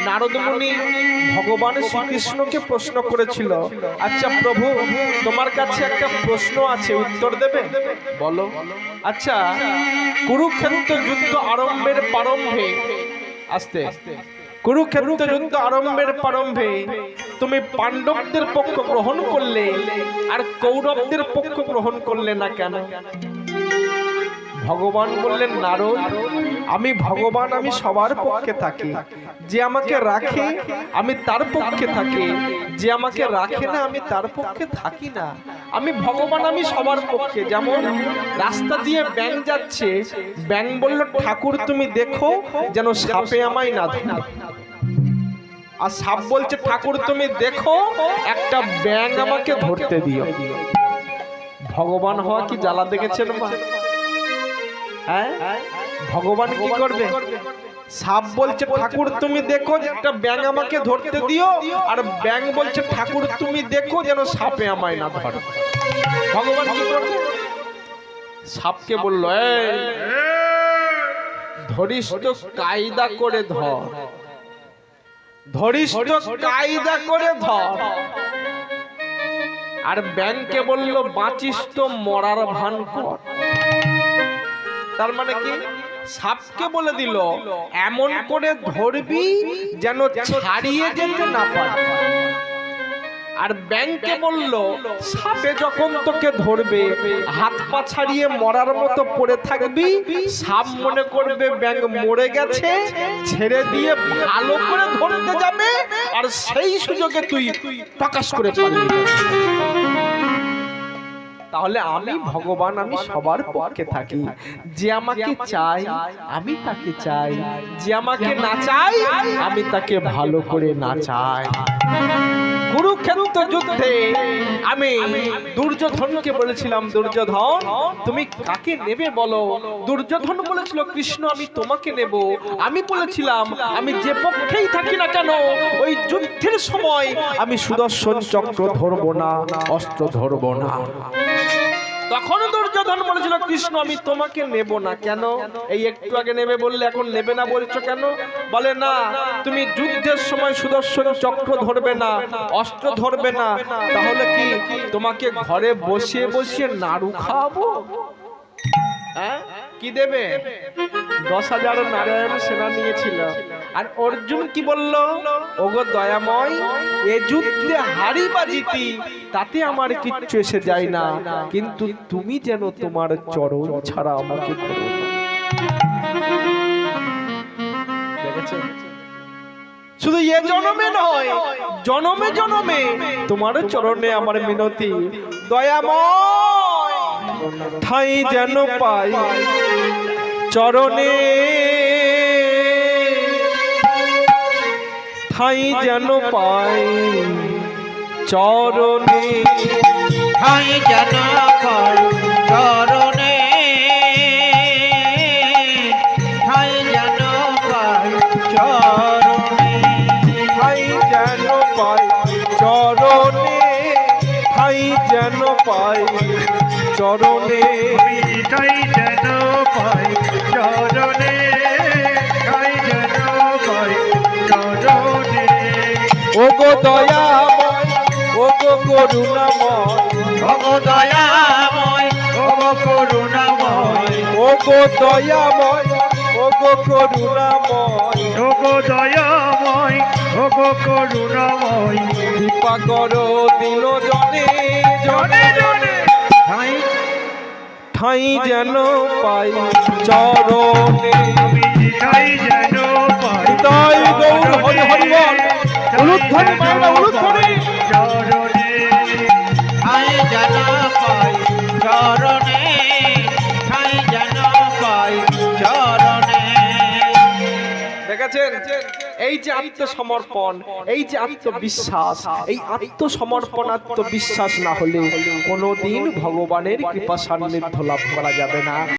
নারদ মুনি ভগবান শ্রীকৃষ্ণকে প্রশ্ন করেছিল, আচ্ছা প্রভু, তোমার কাছে একটা প্রশ্ন আছে, উত্তর দেবে? বলো। আচ্ছা, কুরুক্ষেত্র যুদ্ধ আরম্ভের প্রারম্ভে, আস্তে, কুরুক্ষেত্র যুদ্ধ আরম্ভের প্রারম্ভে তুমি পাণ্ডবদের পক্ষ গ্রহণ করলে আর কৌরবদের পক্ষ গ্রহণ করলে না কেন? ভগবান বললেন, নারদ, আমি ভগবান, আমি সবার পক্ষে থাকি। যে আমাকে রাখে আমি তার পক্ষে থাকি, যে আমাকে রাখে না আমি তার পক্ষে থাকি না। আমি ভগবান, আমি সবার পক্ষে। যেমন রাস্তা দিয়ে ব্যাঙ যাচ্ছে, ব্যাঙ বলল, ঠাকুর তুমি দেখো যেন সাপে আমায় না ধরে। আর সাপ বলছে, ঠাকুর তুমি দেখো একটা ব্যাঙ আমাকে ধরতে দিও। ভগবান হওয়া কি জ্বালা দেখেছেন মা? হ্যাঁ, ভগবান কি করবে? সাপ বলছে, ঠাকুর তুমি দেখো যে একটা ব্যাঙ আমাকে ধরতে দিও, আর ব্যাঙ বলছে, ঠাকুর তুমি দেখো যেন সাপে আমায় না ধরে। ভগবান কি করবে? সাপকে বলল, এই ধরিস তো কায়দা করে ধর, ধরিস তো কায়দা করে ধর। আর ব্যাঙকে বলল, বাঁচিস তো মরার ভান কর। তার মানে কি? সাপকে বলে দিল, এমন করে ধরবি যেন ছাড়িয়ে যেতে না পারে। আর ব্যাঙকে বলল, সাপে যখন তোকে ধরবে হাত পা ছাড়িয়ে মরার মতো পড়ে থাকবি, সাপ মনে করবে ব্যাঙ মরে গেছে, ছেড়ে দিয়ে ভালো করে ধরতে যাবে, আর সেই সুযোগে তুই প্রকাশ করে পালিয়ে যাবি। তাহলে আমি ভগবান, আমি সবার পক্ষে থাকি। যে আমাকে চাই আমি তাকে চাই, যে আমাকে না চাই আমি তাকে ভালো করে না চাই। কুরুক্ষেত্র যুদ্ধে আমি দুর্যোধনকে বলেছিলাম, দুর্যোধন তুমি কাকে নেবে বলো? দুর্যোধন বলেছিল, কৃষ্ণ আমি তোমাকে নেব। আমি বলেছিলাম, আমি যে পক্ষেই থাকি না কেন ওই যুদ্ধের সময় আমি সুদর্শন চক্র ধরবো না, অস্ত্র ধরবো না। তখন দুর্যোধন বলেছিল, কৃষ্ণ আমি তোমাকে নেব না। কেন? এই একটু আগে নেবে বললে, এখন নেবে না বলছো কেন? বলে, না তুমি যুদ্ধের সময় সুদর্শন চক্র ধরবে না, অস্ত্র ধরবে না, তাহলে কি তোমাকে ঘরে বসিয়ে বসিয়ে নাড়ু খাওয়াবো? হ্যাঁ, কি দেবে? 10,000 নারায়ণ সেনা নিয়েছিল। আর অর্জুন কি বলল? ওগো দয়াময়, এ যুদ্ধে হারি বা জিতি তাতে আমার কিচ্ছু এসে যায় না, কিন্তু তুমি যেন তোমার চরণ ছাড়া আমাকে করো না। দেখেছেন? শুধু এ জনমে নয়, জনমে জনমে তোমার চরণে আমার মিনতি। দয়াময়, ঠাই যেন পাই চরণে, ঠাই যেন পাই চরণে, ঠাই যেন পাই চরণে, ঠাই যেন পাই চরণে, ঠাই যেন পাই চরণে, ঠাই যেন পাই চরণে, ঠাই যেন পাই চরণে, ঠাই যেন পাই চরণে। ওগো দয়াময়, ওগো করুণাময়, ওগো দয়াময়, ওগো করুণাময়, ওগো দয়াময়, ওগো করুণাময়, ওগো দয়াময়, ওগো করুণাময়, কৃপা করো দিন জনে জনে জনে, ঠাই ঠাই যেন পাই চরণে। আমি ঠাই যেন পাই তাই গৌর হরি হরি বল, উলুধ্বনি মায়েরা উলুধ্বনি। চরণে, ঠাই যেন পাই চরণে, ঠাই যেন পাই চরণে। দেখেছেন? এই যে আত্মসমর্পণ, এই যে আত্মবিশ্বাস, এই আত্মসমর্পণ আত্মবিশ্বাস না হলে কোনোদিন ভগবানের কৃপা সান্নিধ্য লাভ করা যাবে না।